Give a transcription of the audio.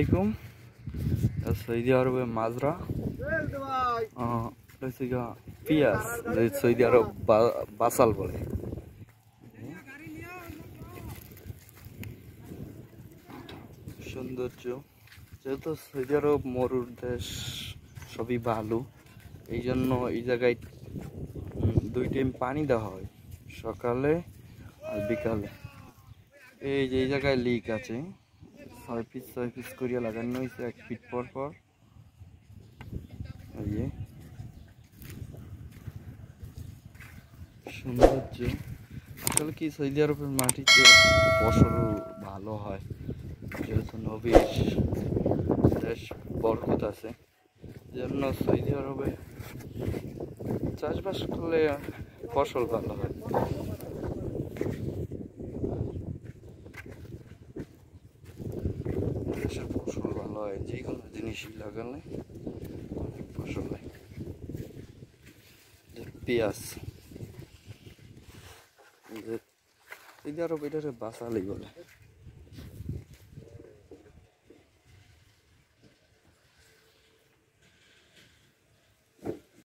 আলাইকুম। সৌদি আরবে মাজরা পিয়াজ, সৌদি আরব বাসাল বলে। সৌন্দর্য, যেহেতু সৌদি আরব মরুর দেশ, সবই বালু, এই জন্য এই জায়গায় 2 টাইম পানি দেওয়া হয়, সকালে আর বিকালে। এই যে এই জায়গায় লিক আছে, 6 পিস করিয়া লাগানো হয়েছে 1 ফিট পর পর। সৌন্দর্য আসলে কি, সৌদি আরবের মাটিতে ফসল ভালো হয়, যেহেতু নবীর দেশ, বরকত আছে, জন্য সৌদি আরবে চাষবাস করলে ফসল ভালো হয়। দেশের ফসল ভালো হয়, যে কোনো জিনিসই লাগালে অনেক ফসল হয়। পেঁয়াজ, সৌদি আরব এটারে বাসালি বলে।